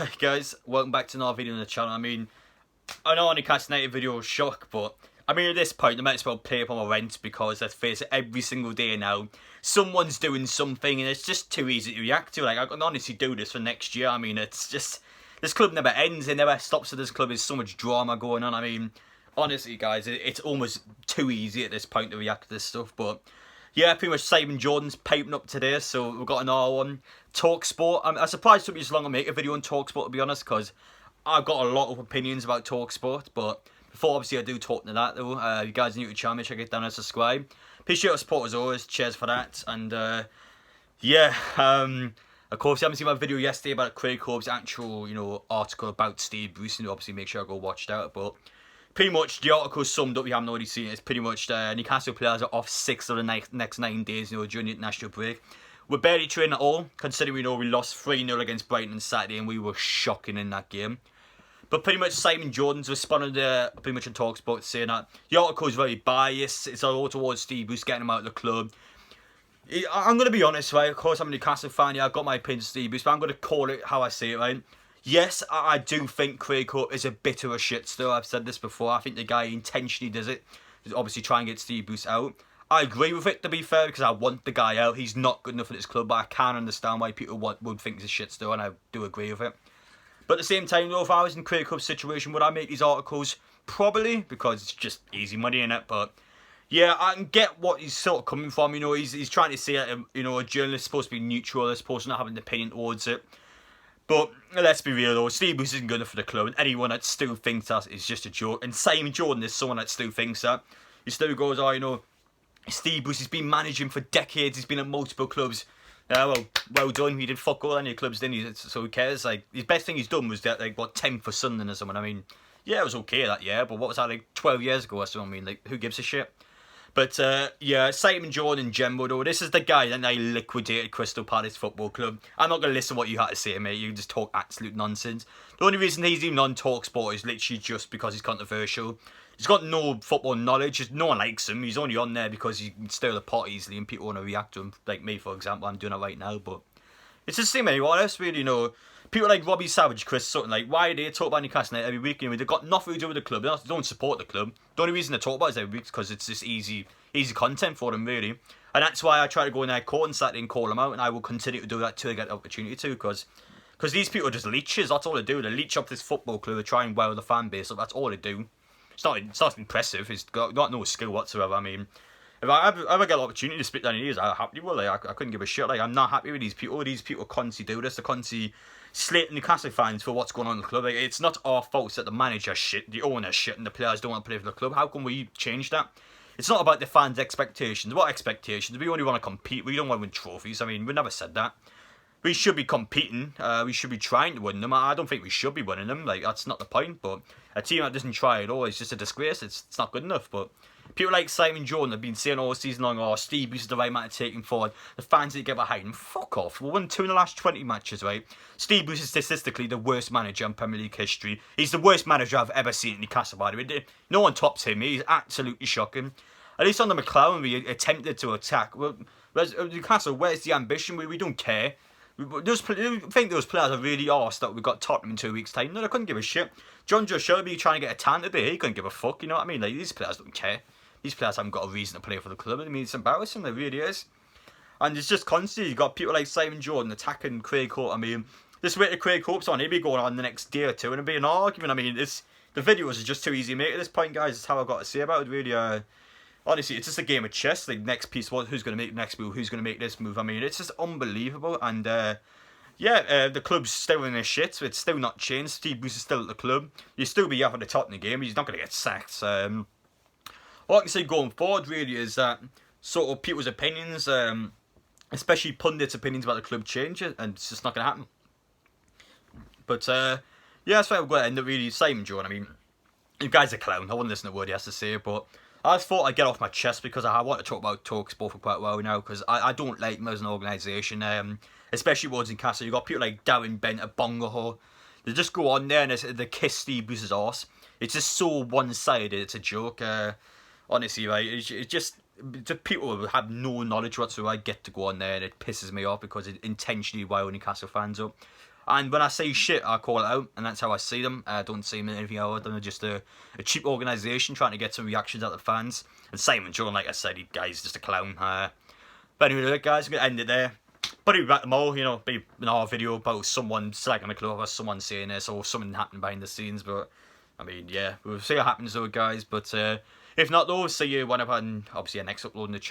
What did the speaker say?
Hi guys, welcome back to another video on the channel. I mean, I know Newcastle United video was shock, but I mean at this point I might as well play up on my rent because let's face it, every single day now someone's doing something and it's just too easy to react to. Like, I can honestly do this for next year. I mean, it's just, this club never ends, it never stops with this club. There's so much drama going on. I mean, honestly guys, it's almost too easy at this point to react to this stuff. But yeah, pretty much Simon Jordan's piping up today, so we've got another one. TalkSport. I'm surprised it took me so long to make a video on TalkSport, to be honest, because I've got a lot of opinions about TalkSport. But before obviously I do talk to that though, if you guys are new to the channel, make sure you get down and subscribe. Appreciate your support as always. Cheers for that. And yeah, of course, you haven't seen my video yesterday about Craig Hope's actual, article about Steve Bruce, and obviously make sure I go watch that. But pretty much the article summed up, you haven't already seen it, it's pretty much Newcastle players are off 6 of the next 9 days, during the international break. We're barely training at all, considering we lost 3-0 against Brighton on Saturday and we were shocking in that game. But pretty much Simon Jordan's responded pretty much on TalkSport saying that the article is very biased, it's all towards Steve Bruce getting him out of the club. I'm going to be honest, right, of course I'm a Newcastle fan, yeah, I've got my opinion of Steve Bruce, but I'm going to call it how I see it, right. Yes, I do think Craig Hope is a bit of a shit still. I've said this before. I think the guy intentionally does it. He's obviously trying to get Steve Bruce out. I agree with it, to be fair, because I want the guy out. He's not good enough for this club, but I can understand why people would think he's a shit still, and I do agree with it. But at the same time, though, if I was in Craig Hope's situation, would I make these articles? Probably, because it's just easy money in it. But yeah, I can get what he's sort of coming from. He's trying to say, a journalist is supposed to be neutral, they're supposed to not have an opinion towards it. But let's be real though, Steve Bruce isn't good enough for the club, and anyone that still thinks that is just a joke. And Simon Jordan is someone that still thinks that. He still goes, Steve Bruce has been managing for decades, he's been at multiple clubs. Well done, he did fuck all any clubs, didn't he? So who cares? Like, the best thing he's done was that, 10th for Sunderland or something. I mean, yeah, it was okay that year, but what was that, 12 years ago or something? I mean, who gives a shit? But yeah, Simon Jordan in general though, this is the guy that they liquidated Crystal Palace Football Club. I'm not going to listen to what you had to say, mate. You just talk absolute nonsense. The only reason he's even on TalkSport is literally just because he's controversial. He's got no football knowledge. No one likes him. He's only on there because he can stir the pot easily and people want to react to him. Like me, for example. I'm doing it right now. But it's the same anyway. Honest, really, people like Robbie Savage, Chris Sutton, why are they talk about Newcastle United every week? They've got nothing to do with the club. They don't support the club. The only reason they talk about it every week is because it's just easy content for them, really. And that's why I try to go in their court on Saturday and call them out, and I will continue to do that till I get the opportunity to, because these people are just leeches. That's all they do. They leech up this football club. They try and wow the fan base. So that's all they do. It's not impressive. It's got no skill whatsoever. I mean, if I ever get an opportunity to spit down his ears, I happily will. I couldn't give a shit. I'm not happy with these people. These people constantly do this. They constantly slating Newcastle fans for what's going on in the club. It's not our fault that the manager's shit, the owner's shit, and the players don't want to play for the club. How can we change that? It's not about the fans' expectations. What expectations? We only want to compete. We don't want to win trophies. I mean, we never said that. We should be competing. We should be trying to win them. I don't think we should be winning them. That's not the point. But a team that doesn't try at all is just a disgrace. It's not good enough. But people like Simon Jordan have been saying all season long, Steve Bruce is the right man to take him forward. The fans that get behind him, fuck off. We won 2 in the last 20 matches, right? Steve Bruce is statistically the worst manager in Premier League history. He's the worst manager I've ever seen in Newcastle, by the way. No one tops him. He's absolutely shocking. At least on the McLaren, we attempted to attack. Well, Newcastle, where's the ambition? We don't care. I think those players are really arsed that we got Tottenham in 2 weeks' time. No, they couldn't give a shit. John Joe Shelby trying to get a tan today, he couldn't give a fuck, you know what I mean? These players don't care. These players haven't got a reason to play for the club. I mean, it's embarrassing, it really is. And it's just constantly, you've got people like Simon Jordan attacking Craig Hope. I mean, this way to Craig Hope's on, he'll be going on the next day or two, and it'll be an argument. I mean, the videos are just too easy to make at this point, guys. That's how I've got to say about it, really. Honestly, it's just a game of chess. Next piece, who's going to make the next move? Who's going to make this move? I mean, it's just unbelievable. And yeah, the club's still in their shit. So it's still not changed. Steve Bruce is still at the club. You'll still be up at the Tottenham game. He's not going to get sacked. All I can say going forward, really, is that sort of people's opinions, especially pundits' opinions about the club change, and it's just not going to happen. But yeah, that's why I'm going to end up really. Simon Jordan, I mean, you guys are a clown. I wouldn't listen to what he has to say, but I just thought I'd get off my chest because I want to talk about TalkSport for quite a while now, because I don't like them as an organisation, especially towards Newcastle. You've got people like Darren Bent at Bongaho. They just go on there and they kiss Steve Bruce's arse. It's just so one-sided, it's a joke. Honestly, right, it's just the people who have no knowledge whatsoever get to go on there, and it pisses me off because it intentionally rile Newcastle fans up. And when I see shit, I call it out, and that's how I see them. I don't see them in anything other than just a cheap organisation trying to get some reactions out of the fans. And Simon John, like I said, he guy's just a clown. But anyway, guys, I'm going to end it there. But it'll be back tomorrow, you know, be another video about someone slagging the club or someone saying this or something happening behind the scenes. But, I mean, yeah, we'll see what happens though, guys. But if not, though, see you whenever, and obviously, next upload in the channel.